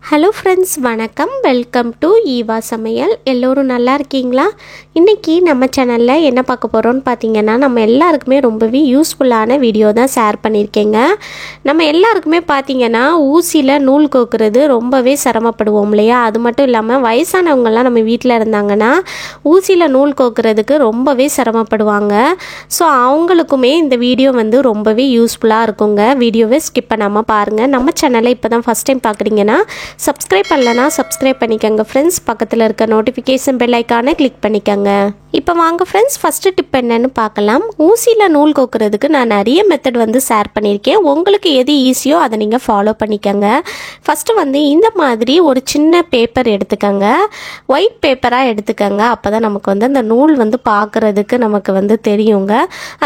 Hello friends, வணக்கம். Welcome to Eva சமையல். எல்லோரும் நல்லா இருக்கீங்களா? இன்றைக்கி நம்ம சேனலில் என்ன பார்க்க போகிறோன்னு பார்த்தீங்கன்னா, நம்ம எல்லாருக்குமே ரொம்பவே யூஸ்ஃபுல்லான வீடியோ தான் ஷேர் பண்ணியிருக்கேங்க. நம்ம எல்லாருக்குமே பார்த்தீங்கன்னா ஊசியில் நூல் கோக்குறது ரொம்பவே சிரமப்படுவோம் இல்லையா? அது மட்டும் இல்லாமல் வயசானவங்கள்லாம் நம்ம வீட்டில் இருந்தாங்கன்னா ஊசியில் நூல் கோக்குறதுக்கு ரொம்பவே சிரமப்படுவாங்க. ஸோ அவங்களுக்குமே இந்த வீடியோ ரொம்பவே யூஸ்ஃபுல்லாக இருக்குங்க. வீடியோவை ஸ்கிப் பண்ணாமல் பாருங்கள். நம்ம சேனலை இப்போ தான் ஃபஸ்ட் டைம் பார்க்குறீங்கன்னா சப்ஸ்கிரைப் பண்ணலனா சப்ஸ்கிரைப் பண்ணிக்கோங்க ஃப்ரெண்ட்ஸ். பக்கத்தில் இருக்க நோட்டிஃபிகேஷன் பெல் ஐக்கானை கிளிக் பண்ணிக்கோங்க. இப்போ வாங்க ஃப்ரெண்ட்ஸ், ஃபஸ்ட்டு டிப் என்னன்னு பார்க்கலாம். ஊசியில் நூல் கோக்குறதுக்கு நான் நிறைய மெத்தட் ஷேர் பண்ணியிருக்கேன். உங்களுக்கு எது ஈஸியோ அதை நீங்கள் ஃபாலோ பண்ணிக்கோங்க. ஃபஸ்ட்டு இந்த மாதிரி ஒரு சின்ன பேப்பர் எடுத்துக்கோங்க. ஒயிட் பேப்பராக எடுத்துக்கோங்க. அப்போ தான் நமக்கு அந்த நூல் பார்க்குறதுக்கு நமக்கு தெரியுங்க.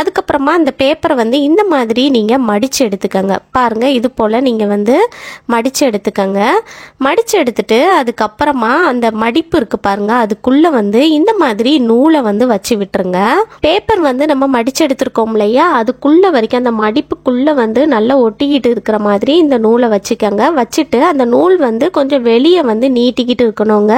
அதுக்கப்புறமா அந்த பேப்பரை இந்த மாதிரி நீங்கள் மடித்து எடுத்துக்கோங்க. பாருங்கள், இது போல் நீங்கள் மடித்து எடுத்துக்கோங்க. மடித்து எடுத்துட்டு அதுக்கப்புறமா அந்த மடிப்பு இருக்குது பாருங்கள், அதுக்குள்ளே இந்த மாதிரி நூலை வச்சு விட்டுருங்க. பேப்பர் நம்ம மடிச்சு எடுத்துருக்கோம் இல்லையா, அதுக்குள்ள வரைக்கும் அந்த மடிப்புக்குள்ள நல்லா ஒட்டிக்கிட்டு இருக்கிற மாதிரி இந்த நூலை வச்சுக்கோங்க. வச்சுட்டு அந்த நூல் கொஞ்சம் வெளியே நீட்டிக்கிட்டு இருக்கணுங்க.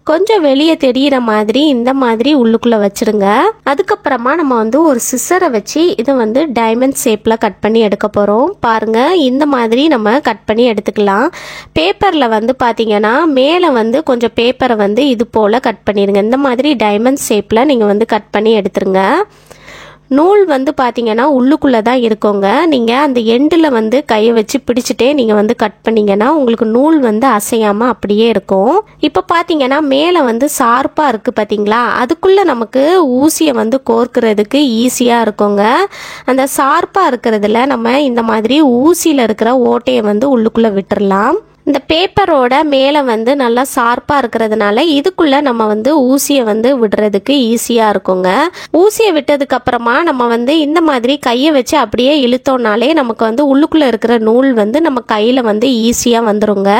கொஞ்சம் வெளியே தெரிகிற மாதிரி இந்த மாதிரி உள்ளுக்குள்ள வச்சிருங்க. அதுக்கப்புறமா நம்ம ஒரு சிசரை வச்சு இதை டைமண்ட் ஷேப்ல கட் பண்ணி எடுக்க போறோம். பாருங்க, இந்த மாதிரி நம்ம கட் பண்ணி எடுத்துக்கலாம். பேப்பர்ல பாத்தீங்கன்னா மேல கொஞ்சம் பேப்பரை இது போல கட் பண்ணிருங்க. இந்த மாதிரி டைமண்ட் ஷேப்ல நீங்க கட் பண்ணி எடுத்துருங்க. நூல் பார்த்தீங்கன்னா உள்ளுக்குள்ளே தான் இருக்குங்க. நீங்கள் அந்த எண்டில் கையை வச்சு பிடிச்சிட்டே நீங்கள் கட் பண்ணிங்கன்னா உங்களுக்கு நூல் அசையாமல் அப்படியே இருக்கும். இப்போ பார்த்தீங்கன்னா மேலே ஷார்ப்பாக இருக்குது பார்த்தீங்களா, அதுக்குள்ளே நமக்கு ஊசியை கோர்க்கிறதுக்கு ஈஸியாக இருக்குங்க. அந்த ஷார்ப்பாக இருக்கிறதுல நம்ம இந்த மாதிரி ஊசியில் இருக்கிற ஓட்டையை உள்ளுக்குள்ளே விட்டுடலாம். இந்த பேப்பரோட மேலே நல்லா ஷார்ப்பாக இருக்கிறதுனால இதுக்குள்ளே நம்ம ஊசியை விடுறதுக்கு ஈஸியாக இருக்குங்க. ஊசியை விட்டதுக்கு அப்புறமா நம்ம இந்த மாதிரி கையை வச்சு அப்படியே இழுத்தோம்னாலே நமக்கு உள்ளுக்குள்ளே இருக்கிற நூல் நம்ம கையில் ஈஸியாக வந்துருங்க.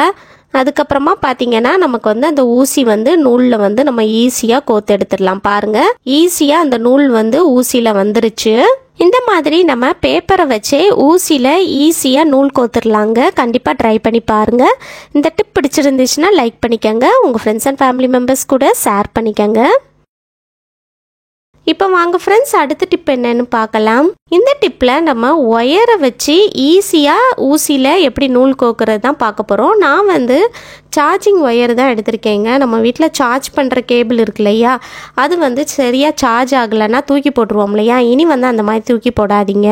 அதுக்கப்புறமா பார்த்தீங்கன்னா நமக்கு அந்த ஊசி நூலில் நம்ம ஈஸியாக கோத்து எடுத்துடலாம். பாருங்கள், ஈஸியாக அந்த நூல் ஊசியில் வந்துருச்சு. இந்த மாதிரி நம்ம பேப்பரை வச்சே ஊசியில் ஈஸியாக நூல் கோத்துடலாங்க. கண்டிப்பாக ட்ரை பண்ணி பாருங்கள். இந்த டிப் பிடிச்சிருந்துச்சுன்னா லைக் பண்ணிக்கோங்க. உங்கள் ஃப்ரெண்ட்ஸ் அண்ட் ஃபேமிலி மெம்பர்ஸ் கூட ஷேர் பண்ணிக்கோங்க. இப்போ வாங்க ஃப்ரெண்ட்ஸ், அடுத்த டிப் என்னன்னு பார்க்கலாம். இந்த டிப்பில் நம்ம ஒயரை வச்சு ஈஸியாக ஊசியில் எப்படி நூல் கோக்குறது தான் பார்க்க போகிறோம். நான் சார்ஜிங் ஒயர் தான் எடுத்திருக்கேங்க. நம்ம வீட்டில் சார்ஜ் பண்ணுற கேபிள் இருக்கு இல்லையா, அது சரியாக சார்ஜ் ஆகலைன்னா தூக்கி போட்டுருவோம் இல்லையா. இனி அந்த மாதிரி தூக்கி போடாதீங்க.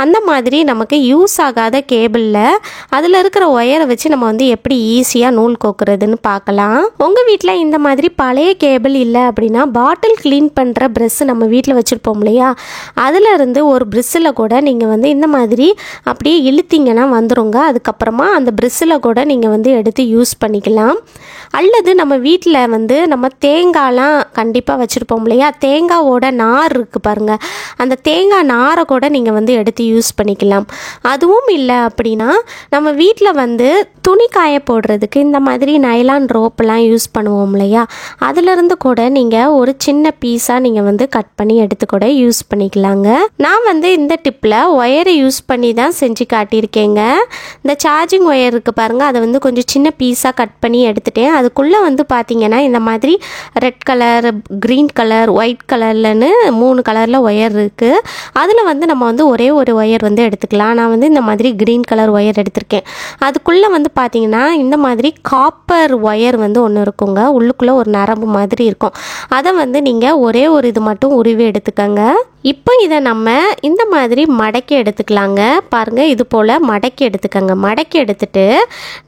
அந்த மாதிரி நமக்கு யூஸ் ஆகாத கேபிளில் அதில் இருக்கிற ஒயரை வச்சு நம்ம எப்படி ஈஸியாக நூல் கோக்குறதுன்னு பார்க்கலாம். உங்கள் வீட்டில் இந்த மாதிரி பழைய கேபிள் இல்லை அப்படின்னா பாட்டில் க்ளீன் பண்ணுற ப்ரெஷ் நம்ம வீட்டில் வச்சுருப்போம் இல்லையா, அதில் இருந்து ஒரு ப்ரெஷ்ஷில் கூட நீங்கள் இந்த மாதிரி அப்படியே இழுத்தீங்கன்னா வந்துருங்க. அதுக்கப்புறமா அந்த ப்ரெஷ்ஷில் கூட நீங்கள் எடுத்து யூஸ் பண்ணிக்கலாம். அல்லது நம்ம வீட்டில் நம்ம தேங்காய்லாம் கண்டிப்பாக வச்சுருப்போம் இல்லையா, தேங்காவோட நார் இருக்குது பாருங்கள், அந்த தேங்காய் நாரை கூட நீங்கள் எடுத்து யூஸ் பண்ணிக்கலாம். அதுவும் இல்லை அப்படின்னா நம்ம வீட்டில் துணி காய போடுறதுக்கு இந்த மாதிரி நைலான் ரோப்பெல்லாம் யூஸ் பண்ணுவோம் இல்லையா, அதிலிருந்து கூட நீங்கள் ஒரு சின்ன பீஸாக நீங்கள் கட் பண்ணி எடுத்து கூட யூஸ் பண்ணிக்கலாங்க. நான் இந்த டிப்பில் ஒயரை யூஸ் பண்ணி தான் செஞ்சு காட்டியிருக்கேங்க. இந்த சார்ஜிங் ஒயர் இருக்குது பாருங்கள், அதை கொஞ்சம் சின்ன பீஸாக கட் பண்ணி எடுத்துட்டேன். அதுக்குள்ளே பார்த்தீங்கன்னா இந்த மாதிரி red colour, green colour, white கலர்லன்னு 3 கலரில் ஒயர் இருக்குது. அதில் நம்ம ஒரே ஒரு ஒயர் எடுத்துக்கலாம். நான் இந்த மாதிரி க்ரீன் கலர் ஒயர் எடுத்திருக்கேன். அதுக்குள்ளே பார்த்தீங்கன்னா இந்த மாதிரி காப்பர் ஒயர் ஒன்று இருக்குங்க. உள்ளுக்குள்ளே ஒரு நரம்பு மாதிரி இருக்கும். அதை நீங்கள் ஒரே ஒரு இது மட்டும் உருவி எடுத்துக்கோங்க. இப்போ இதை நம்ம இந்த மாதிரி மடக்கி எடுத்துக்கலாங்க. பாருங்கள், இது போல் மடக்கி எடுத்துக்கோங்க. மடக்கி எடுத்துட்டு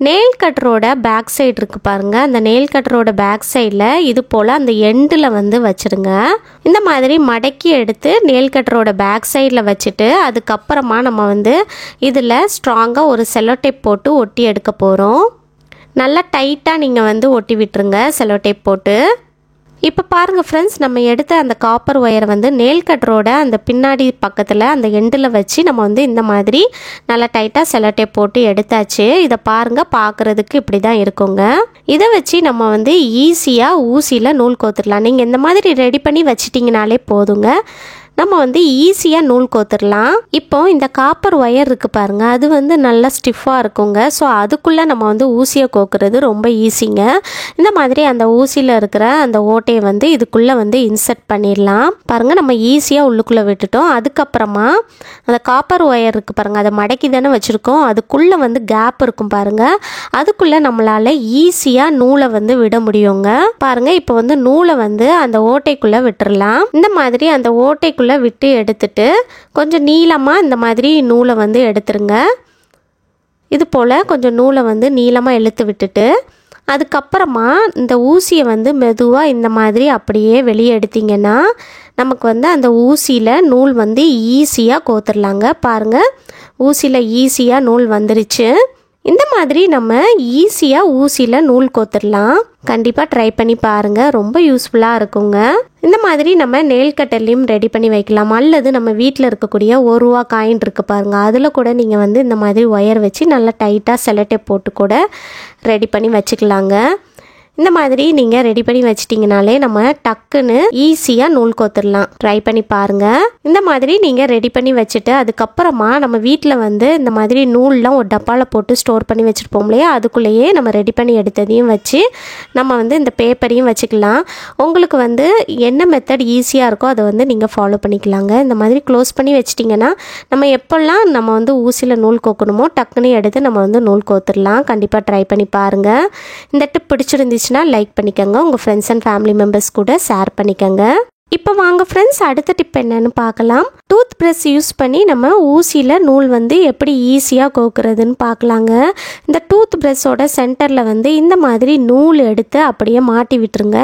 நெயில் கட்டரோட பேக் சைடு இருக்குது பாருங்கள், அந்த நெயில் கட்டரோட பேக் சைடில் இது போல் அந்த எண்டில் வச்சுருங்க. இந்த மாதிரி மடக்கி எடுத்து நெயில் கட்டரோட பேக் சைடில் வச்சுட்டு அதுக்கப்புறமா நம்ம இதில் ஸ்ட்ராங்காக ஒரு செல்லோ டேப் போட்டு ஒட்டி எடுக்க போகிறோம். நல்லா டைட்டாக நீங்கள் ஒட்டி விட்டுருங்க செல்லோ டேப் போட்டு. இப்போ பாருங்கள் ஃப்ரெண்ட்ஸ், நம்ம எடுத்த அந்த காப்பர் ஒயரை நெயில் கட்டரோட அந்த பின்னாடி பக்கத்தில் அந்த எண்டில் வச்சு நம்ம இந்த மாதிரி நல்லா டைட்டாக செல்லோ டேப் போட்டு எடுத்தாச்சு. இதை பாருங்கள், பார்க்குறதுக்கு இப்படி தான் இருக்குங்க. இதை வச்சு நம்ம ஈஸியாக ஊசியில் நூல் கோத்துடலாம். நீங்கள் இந்த மாதிரி ரெடி பண்ணி வச்சிட்டிங்கனாலே போதுங்க. நம்ம வந்து ஈஸியாக நூல் கோத்துடலாம். இப்போ இந்த காப்பர் ஒயர் இருக்குது பாருங்கள், அது வந்து நல்லா ஸ்டிஃபாக இருக்குங்க. ஸோ அதுக்குள்ளே நம்ம வந்து ஊசியை கோக்குறது ரொம்ப ஈஸிங்க. இந்த மாதிரி அந்த ஊசியில் இருக்கிற அந்த ஓட்டையை வந்து இதுக்குள்ளே வந்து இன்சர்ட் பண்ணிடலாம். பாருங்கள், நம்ம ஈஸியாக உள்ளுக்குள்ளே விட்டுட்டோம். அதுக்கப்புறமா அந்த காப்பர் ஒயர் இருக்குது பாருங்கள், அதை மடக்கி தானே வச்சுருக்கோம், அதுக்குள்ளே வந்து கேப் இருக்கும் பாருங்கள், அதுக்குள்ளே நம்மளால் ஈஸியாக நூலை வந்து விட முடியுங்க. பாருங்கள், இப்போ வந்து நூலை வந்து அந்த ஓட்டைக்குள்ளே விட்டுறலாம். இந்த மாதிரி அந்த ஓட்டைக்குள்ளே விட்டு எடுத்துட்டு கொஞ்சம் நீளமாக இந்த மாதிரி நூலை வந்து எடுத்துருங்க. இது போல் கொஞ்சம் நூலை வந்து நீளமாக இழுத்து விட்டுட்டு அதுக்கப்புறமா இந்த ஊசியை வந்து மெதுவாக இந்த மாதிரி அப்படியே வெளியே எடுத்திங்கன்னா நமக்கு வந்து அந்த ஊசியில் நூல் வந்து ஈஸியாக கோத்துடலாங்க. பாருங்கள், ஊசியில் ஈஸியாக நூல் வந்துருச்சு. இந்த மாதிரி நம்ம ஈஸியாக ஊசியில் நூல் கோத்துடலாம். கண்டிப்பாக ட்ரை பண்ணி பாருங்கள், ரொம்ப யூஸ்ஃபுல்லாக இருக்குங்க. இந்த மாதிரி நம்ம நெயில் கட்டர்லையும் ரெடி பண்ணி வைக்கலாம். அல்லது நம்ம வீட்டில் இருக்கக்கூடிய ₹1 காயின் இருக்குது பாருங்கள், அதில் கூட நீங்கள் வந்து இந்த மாதிரி ஒயர் வச்சு நல்லா டைட்டாக செலோடேப் போட்டு கூட ரெடி பண்ணி வச்சுக்கலாங்க. இந்த மாதிரி நீங்கள் ரெடி பண்ணி வச்சிட்டிங்கனாலே நம்ம டக்குன்னு ஈஸியாக நூல் கோத்துடலாம். ட்ரை பண்ணி பாருங்கள். இந்த மாதிரி நீங்கள் ரெடி பண்ணி வச்சுட்டு அதுக்கப்புறமா நம்ம வீட்டில் வந்து இந்த மாதிரி நூல்லாம் ஒரு டப்பாவில் போட்டு ஸ்டோர் பண்ணி வச்சுருப்போம் இல்லையா, அதுக்குள்ளேயே நம்ம ரெடி பண்ணி எடுத்ததையும் வச்சு நம்ம வந்து இந்த பேப்பரையும் வச்சுக்கலாம். உங்களுக்கு வந்து என்ன மெத்தட் ஈஸியாக இருக்கோ அதை வந்து நீங்கள் ஃபாலோ பண்ணிக்கலாங்க. இந்த மாதிரி க்ளோஸ் பண்ணி வச்சிட்டிங்கன்னா நம்ம எப்போல்லாம் நம்ம வந்து ஊசியில் நூல் கோக்கணுமோ டக்குன்னு எடுத்து நம்ம வந்து நூல் கோத்துடலாம். கண்டிப்பாக ட்ரை பண்ணி பாருங்கள். இந்த டிப் பிடிச்சிருந்துச்சு லைக் பண்ணிக்கோங்க, உங்கள் ஃப்ரெண்ட்ஸ் அண்ட் ஃபேமிலி மெம்பர்ஸ் கூட ஷேர் பண்ணிக்கோங்க. இப்போ வாங்க ஃப்ரெண்ட்ஸ், அடுத்த டிப் என்னன்னு பார்க்கலாம். டூத் ப்ரஷ் யூஸ் பண்ணி நம்ம ஊசியில் நூல் வந்து எப்படி ஈஸியாக கோக்குறதுன்னு பார்க்கலாங்க. இந்த டூத் ப்ரஷோட சென்டரில் வந்து இந்த மாதிரி நூல் எடுத்து அப்படியே மாட்டி விட்டுருங்க.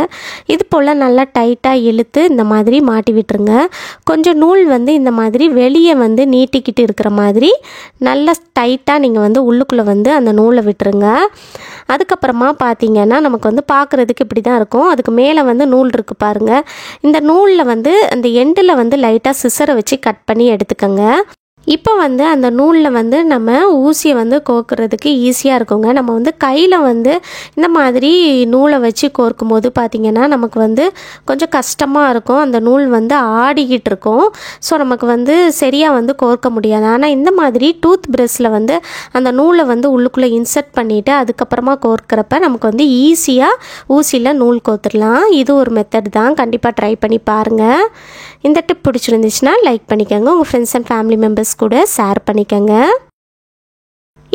இது போல் நல்லா டைட்டாக இழுத்து இந்த மாதிரி மாட்டி விட்டுருங்க. கொஞ்சம் நூல் வந்து இந்த மாதிரி வெளியே வந்து நீட்டிக்கிட்டு இருக்கிற மாதிரி நல்லா டைட்டாக நீங்கள் வந்து உள்ளுக்குள்ளே வந்து அந்த நூலை விட்டுருங்க. அதுக்கப்புறமா பார்த்தீங்கன்னா நமக்கு வந்து பார்க்குறதுக்கு இப்படி தான் இருக்கும். அதுக்கு மேலே வந்து நூல் இருக்குது பாருங்கள். இந்த நூலில் வந்து அந்த எண்டில் வந்து லைட்டாக சிசரை வச்சு கட் பண்ணி எடுத்துக்கோங்க. இப்போ வந்து அந்த நூலில் வந்து நம்ம ஊசியை வந்து கோர்க்குறதுக்கு ஈஸியாக இருக்குங்க. நம்ம வந்து கையில் வந்து இந்த மாதிரி நூலை வச்சு கோர்க்கும் போது பார்த்திங்கன்னா நமக்கு வந்து கொஞ்சம் கஷ்டமாக இருக்கும். அந்த நூல் வந்து ஆடிக்கிட்டு இருக்கும். ஸோ நமக்கு வந்து சரியாக வந்து கோர்க்க முடியாது. ஆனால் இந்த மாதிரி டூத் ப்ரஷில் வந்து அந்த நூலை வந்து உள்ளுக்குள்ளே இன்சர்ட் பண்ணிவிட்டு அதுக்கப்புறமா கோர்க்கிறப்ப நமக்கு வந்து ஈஸியாக ஊசியில் நூல் கோர்த்துடலாம். இது ஒரு மெத்தட் தான், கண்டிப்பாக ட்ரை பண்ணி பாருங்கள். இந்த டிப் பிடிச்சிருந்துச்சுன்னா லைக் பண்ணிக்கோங்க, உங்கள் ஃப்ரெண்ட்ஸ் அண்ட் ஃபேமிலி மெம்பர்ஸ் கூட ஷேர் பண்ணிக்கோங்க.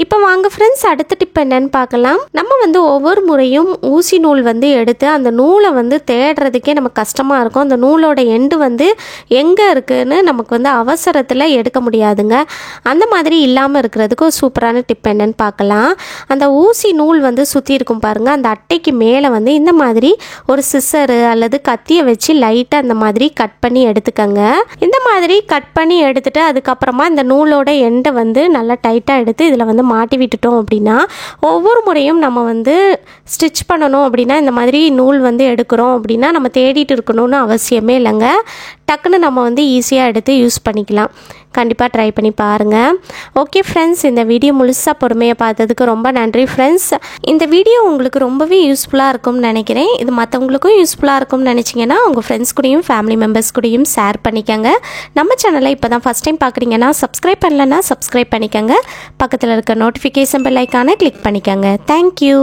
இப்போ வாங்க ஃப்ரெண்ட்ஸ், அடுத்த டிப் என்னன்னு பார்க்கலாம். நம்ம வந்து ஒவ்வொரு முறையும் ஊசி நூல் வந்து எடுத்து அந்த நூலை வந்து தேடுறதுக்கே நமக்கு கஷ்டமாக இருக்கும். அந்த நூலோட எண்டு வந்து எங்கே இருக்குதுன்னு நமக்கு வந்து அவசரத்தில் எடுக்க முடியாதுங்க. அந்த மாதிரி இல்லாமல் இருக்கிறதுக்கு ஒரு சூப்பரான டிப் என்னன்னு பார்க்கலாம். அந்த ஊசி நூல் வந்து சுற்றி இருக்கும் பாருங்கள், அந்த அட்டைக்கு மேலே வந்து இந்த மாதிரி ஒரு சிசரு அல்லது கத்தியை வச்சு லைட்டாக அந்த மாதிரி கட் பண்ணி எடுத்துக்கோங்க. இந்த மாதிரி கட் பண்ணி எடுத்துட்டு அதுக்கப்புறமா இந்த நூலோட எண்டை வந்து நல்லா டைட்டாக எடுத்து இதில் வந்து மாட்டி விட்டுட்டோம் அப்படின்னா ஒவ்வொரு முறையும் நம்ம வந்து ஸ்டிச் பண்ணணும் அப்படின்னா இந்த மாதிரி நூல் வந்து எடுக்கிறோம் அப்படின்னா நம்ம தேடிட்டு இருக்கணும்னு அவசியமே இல்லைங்க. டக்குன்னு நம்ம வந்து ஈஸியாக எடுத்து யூஸ் பண்ணிக்கலாம். கண்டிப்பாக ட்ரை பண்ணி பாருங்கள். ஓகே ஃப்ரெண்ட்ஸ், இந்த வீடியோ முழுசாக பொறுமையாக பார்த்ததுக்கு ரொம்ப நன்றி ஃப்ரெண்ட்ஸ். இந்த வீடியோ உங்களுக்கு ரொம்பவே யூஸ்ஃபுல்லாக இருக்கும்னு நினைக்கிறேன். இது மற்றவங்களுக்கும் யூஸ்ஃபுல்லாக இருக்கும்னு நினச்சிங்கன்னா உங்கள் ஃப்ரெண்ட்ஸ் கூடயும் ஃபேமிலி மெம்பர்ஸ் கூடயும் ஷேர் பண்ணிக்கோங்க. நம்ம சேனலை இப்போ தான் ஃபஸ்ட் டைம் பார்க்குறீங்கன்னா சப்ஸ்கிரைப் பண்ணலன்னா சப்ஸ்கிரைப் பண்ணிக்கோங்க. பக்கத்தில் இருக்க நோட்டிஃபிகேஷன் பெல் ஐக்கானை கிளிக் பண்ணிக்கோங்க. தேங்க்யூ.